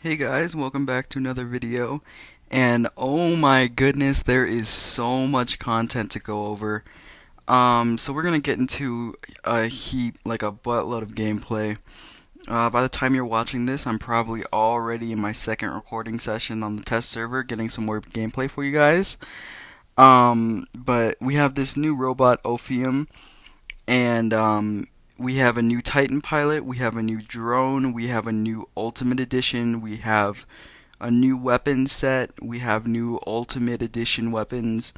Hey guys, welcome back to another video. And oh my goodness, there is so much content to go over. So we're gonna get into a heap, like a buttload of gameplay. By the time you're watching this, I'm probably already in my second recording session on the test server, getting some more gameplay for you guys. But we have this new robot, Ophium, and we have a new Titan pilot, we have a new drone, we have a new Ultimate Edition, we have a new weapon set, we have new Ultimate Edition weapons,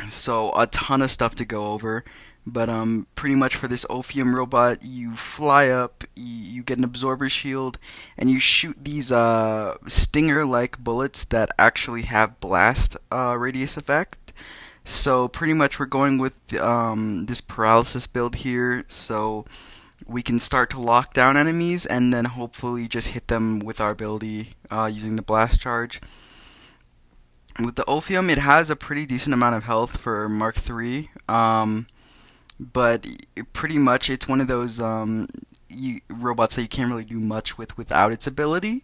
so a ton of stuff to go over. But pretty much for this Ophium robot, you fly up, you get an absorber shield, and you shoot these stinger-like bullets that actually have blast radius effect. So pretty much we're going with this paralysis build here, so we can start to lock down enemies and then hopefully just hit them with our ability using the blast charge. With the Ophium, it has a pretty decent amount of health for Mark III, but pretty much it's one of those robots that you can't really do much with without its ability.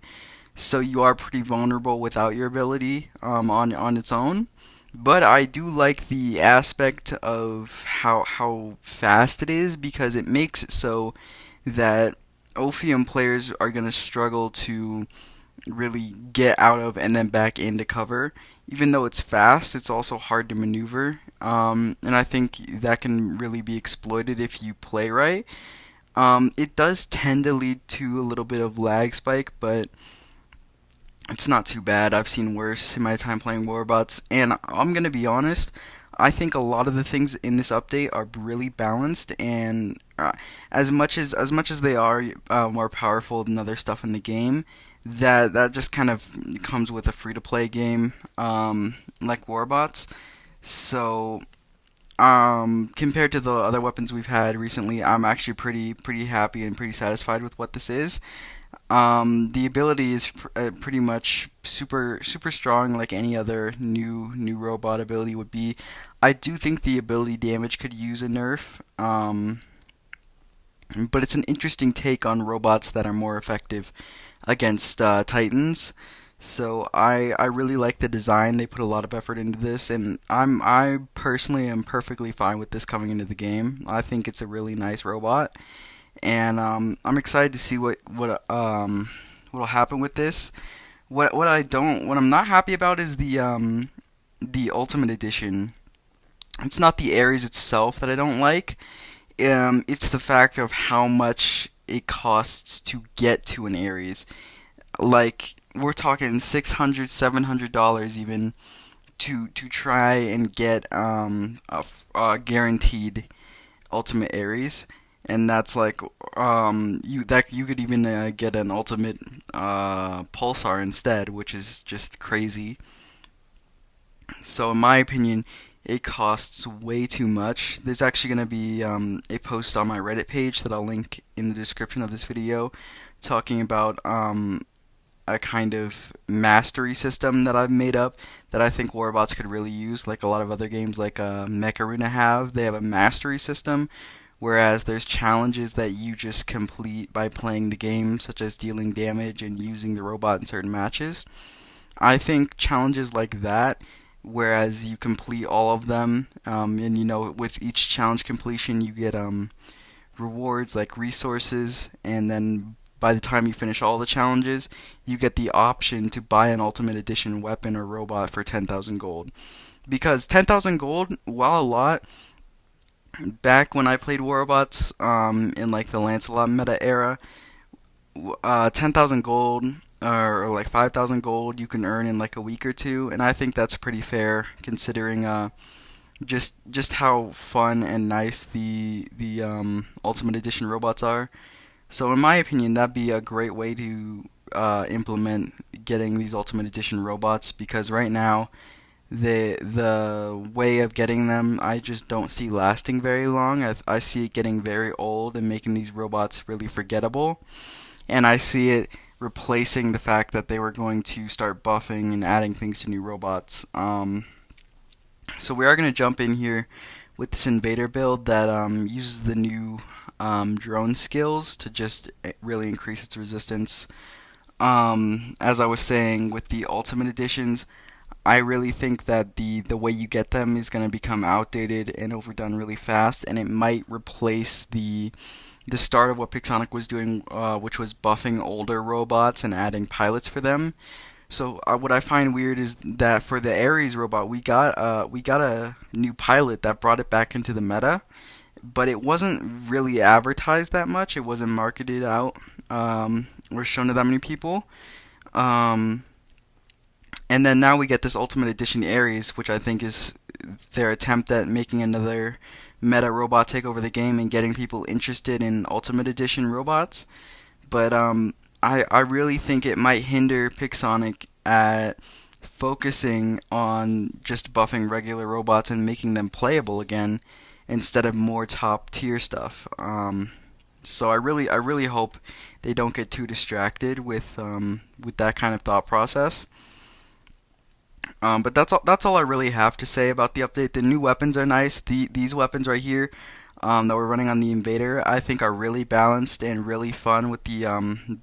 So you are pretty vulnerable without your ability on its own. But I do like the aspect of how fast it is because it makes it so that Ophium players are going to struggle to really get out of and then back into cover. Even though it's fast, it's also hard to maneuver. And I think that can really be exploited if you play right. It does tend to lead to a little bit of lag spike, but it's not too bad. I've seen worse in my time playing Warbots, and I'm gonna be honest. I think a lot of the things in this update are really balanced, and as much as they are more powerful than other stuff in the game, that just kind of comes with a free to play game like Warbots. So compared to the other weapons we've had recently, I'm actually pretty happy and pretty satisfied with what this is. The ability is pretty much super strong, like any other new robot ability would be. I do think the ability damage could use a nerf, but it's an interesting take on robots that are more effective against Titans. So I really like the design. They put a lot of effort into this, and I personally am perfectly fine with this coming into the game. I think it's a really nice robot, and I'm excited to see what'll happen with this. What I'm not happy about is the Ultimate Edition. It's not the Ares itself that I don't like. It's the fact of how much it costs to get to an Ares. Like we're talking $600, $700 even to try and get a guaranteed Ultimate Ares, and that's like you could even get an Ultimate Pulsar instead, which is just crazy. So in my opinion, it costs way too much. There's actually going to be a post on my Reddit page that I'll link in the description of this video talking about a kind of mastery system that I've made up that I think Warbots could really use, like a lot of other games like Mecharuna have. They have a mastery system, whereas there's challenges that you just complete by playing the game, such as dealing damage and using the robot in certain matches. I think challenges like that, whereas you complete all of them, and with each challenge completion you get rewards like resources, and then by the time you finish all the challenges, you get the option to buy an Ultimate Edition weapon or robot for 10,000 gold. Because 10,000 gold, while a lot, back when I played Warbots in like the Lancelot meta era, 10,000 gold or like 5,000 gold you can earn in like a week or two, and I think that's pretty fair considering just how fun and nice the Ultimate Edition robots are. So in my opinion, that'd be a great way to implement getting these Ultimate Edition robots, because right now the way of getting them I just don't see lasting very long. I see it getting very old and making these robots really forgettable, and I see it replacing the fact that they were going to start buffing and adding things to new robots. So we are going to jump in here with this invader build that uses the new drone skills to just really increase its resistance. As I was saying with the Ultimate Editions, I really think that the way you get them is going to become outdated and overdone really fast, and it might replace the start of what Pixonic was doing, which was buffing older robots and adding pilots for them. So what I find weird is that for the Ares robot, we got a new pilot that brought it back into the meta, but it wasn't really advertised that much. It wasn't marketed out or shown to that many people. Um, and then now we get this Ultimate Edition Ares, which I think is their attempt at making another meta robot take over the game and getting people interested in Ultimate Edition robots. But I really think it might hinder Pixonic at focusing on just buffing regular robots and making them playable again instead of more top tier stuff. So I really hope they don't get too distracted with that kind of thought process. But that's all I really have to say about the update. The new weapons are nice. These weapons right here that we're running on the Invader, I think are really balanced and really fun with the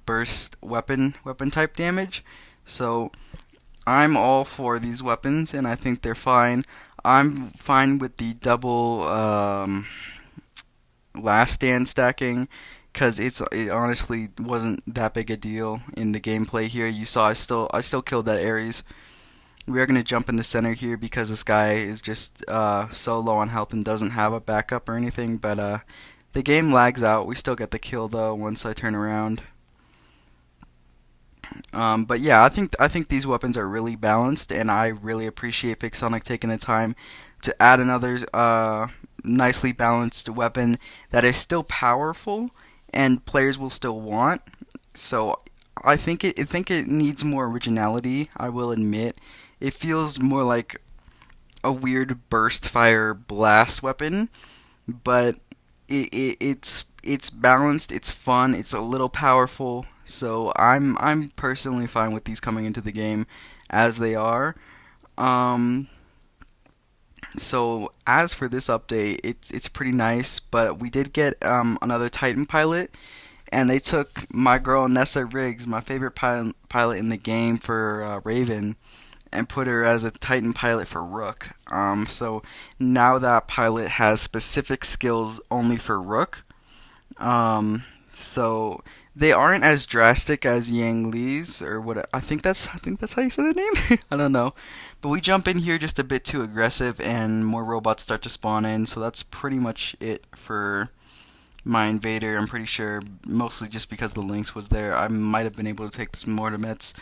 burst weapon type damage. So I'm all for these weapons, and I think they're fine. I'm fine with the double last stand stacking because it honestly wasn't that big a deal in the gameplay here. You saw I still killed that Ares. We are going to jump in the center here because this guy is just so low on health and doesn't have a backup or anything. But the game lags out. We still get the kill though once I turn around. But yeah, I think these weapons are really balanced, and I really appreciate Pixonic taking the time to add another nicely balanced weapon that is still powerful and players will still want. So I think it needs more originality. I will admit, it feels more like a weird burst fire blast weapon, but it's balanced, it's fun, it's a little powerful. So I'm personally fine with these coming into the game as they are. Um, so as for this update, it's pretty nice, but we did get another Titan pilot, and they took my girl Nessa Riggs, my favorite pilot in the game for Raven, and put her as a Titan pilot for Rook. So now that pilot has specific skills only for Rook. So they aren't as drastic as Yang Lee's or what I think that's how you say the name. I don't know. But we jump in here just a bit too aggressive and more robots start to spawn in. So that's pretty much it for my invader. I'm pretty sure mostly just because the Lynx was there. I might have been able to take this Mortemets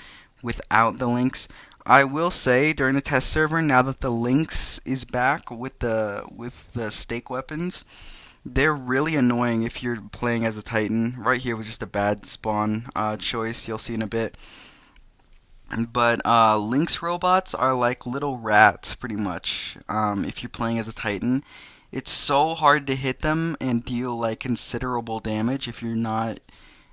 without the Lynx. I will say during the test server, now that the Lynx is back with the stake weapons, they're really annoying if you're playing as a Titan. Right here was just a bad spawn choice. You'll see in a bit. But Lynx robots are like little rats, pretty much. If you're playing as a Titan, it's so hard to hit them and deal like considerable damage if you're not.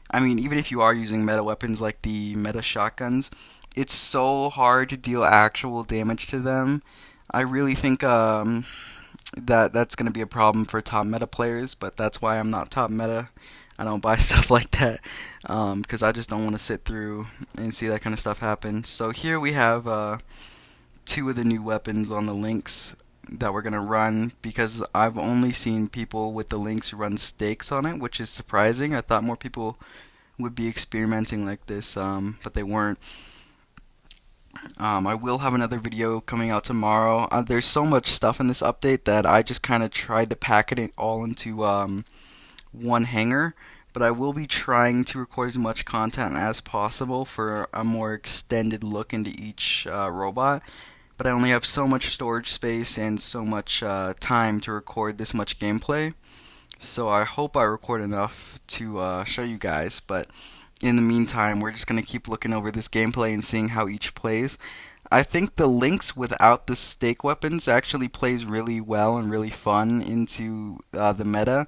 I mean, even if you are using meta weapons like the meta shotguns, it's so hard to deal actual damage to them. I really think that's going to be a problem for top meta players, but that's why I'm not top meta. I don't buy stuff like that because I just don't want to sit through and see that kind of stuff happen. So here we have two of the new weapons on the Lynx that we're going to run because I've only seen people with the Lynx run stakes on it, which is surprising. I thought more people would be experimenting like this, but they weren't. I will have another video coming out tomorrow. There's so much stuff in this update that I just kind of tried to pack it all into one hanger. But I will be trying to record as much content as possible for a more extended look into each robot. But I only have so much storage space and so much time to record this much gameplay. So I hope I record enough to show you guys. But in the meantime, we're just going to keep looking over this gameplay and seeing how each plays. I think the Lynx without the stake weapons actually plays really well and really fun into the meta.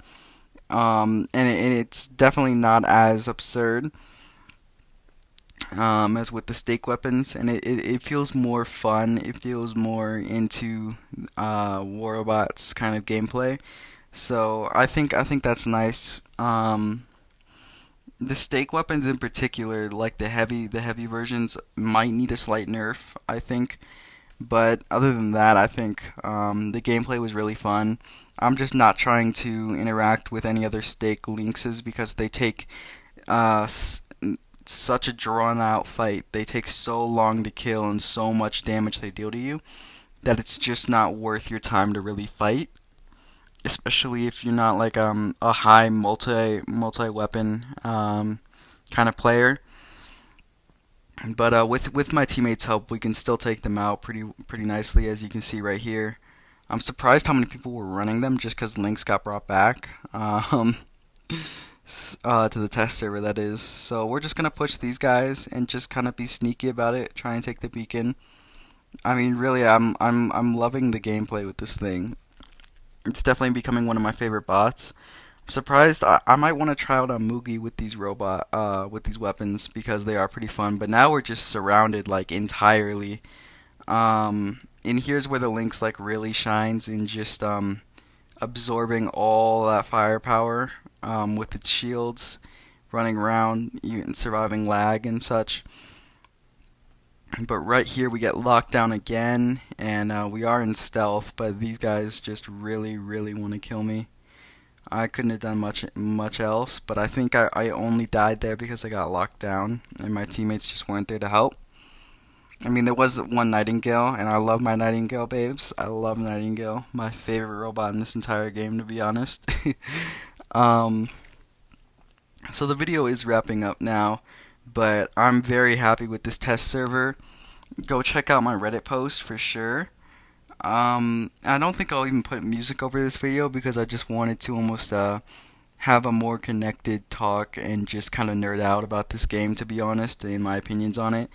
And it's definitely not as absurd as with the stake weapons, and it feels more fun. It feels more into War Robots kind of gameplay. So I think that's nice. The stake weapons in particular, like the heavy versions, might need a slight nerf, I think. But other than that, I think the gameplay was really fun. I'm just not trying to interact with any other stake lynxes because they take uh, such a drawn out fight. They take so long to kill and so much damage they deal to you that it's just not worth your time to really fight. Especially if you're not like a high multi weapon kind of player. But with my teammates' help, we can still take them out pretty nicely, as you can see right here. I'm surprised how many people were running them just because Lynx got brought back to the test server, that is. So we're just gonna push these guys and just kind of be sneaky about it, try and take the beacon. I mean, really, I'm loving the gameplay with this thing. It's definitely becoming one of my favorite bots. I'm surprised. I might want to try out a Mugi with with these weapons because they are pretty fun. But now we're just surrounded like entirely. And here's where the Lynx like really shines in just absorbing all that firepower with its shields, running around, even surviving lag and such. But right here we get locked down again, and we are in stealth, but these guys just really want to kill me. I couldn't have done much else, but I think I only died there because I got locked down, and my teammates just weren't there to help. I mean, there was one Nightingale, and I love my Nightingale babes. I love Nightingale, my favorite robot in this entire game, to be honest. um, so the video is wrapping up now, but I'm very happy with this test server. Go check out my Reddit post for sure. I don't think I'll even put music over this video because I just wanted to almost have a more connected talk and just kind of nerd out about this game, to be honest, in my opinions on it.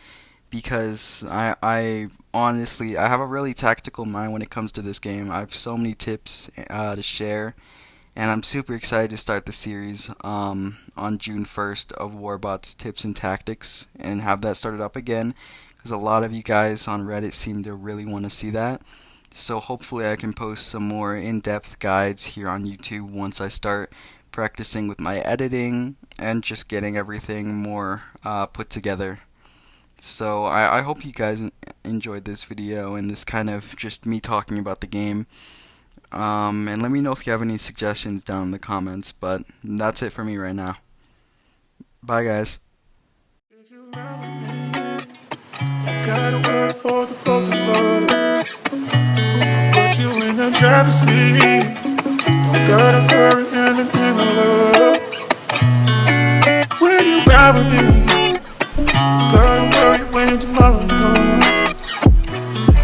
Because I honestly, I have a really tactical mind when it comes to this game. I have so many tips to share, and I'm super excited to start the series on June 1st of Warbots Tips and Tactics and have that started up again because a lot of you guys on Reddit seem to really want to see that. So hopefully I can post some more in-depth guides here on YouTube once I start practicing with my editing and just getting everything more put together. So I hope you guys enjoyed this video and this kind of just me talking about the game. And let me know if you have any suggestions down in the comments, but that's it for me right now. Bye guys. If you ride with me, don't gotta work for the both of us. I'll put you in the driver's seat. Don't gotta hurry in the love. When you ride with me, don't gotta worry when tomorrow comes.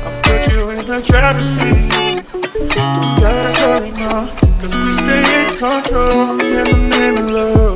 I'll put you in the driver's seat. Don't gotta hurry now, cause we stay in control in the name of love.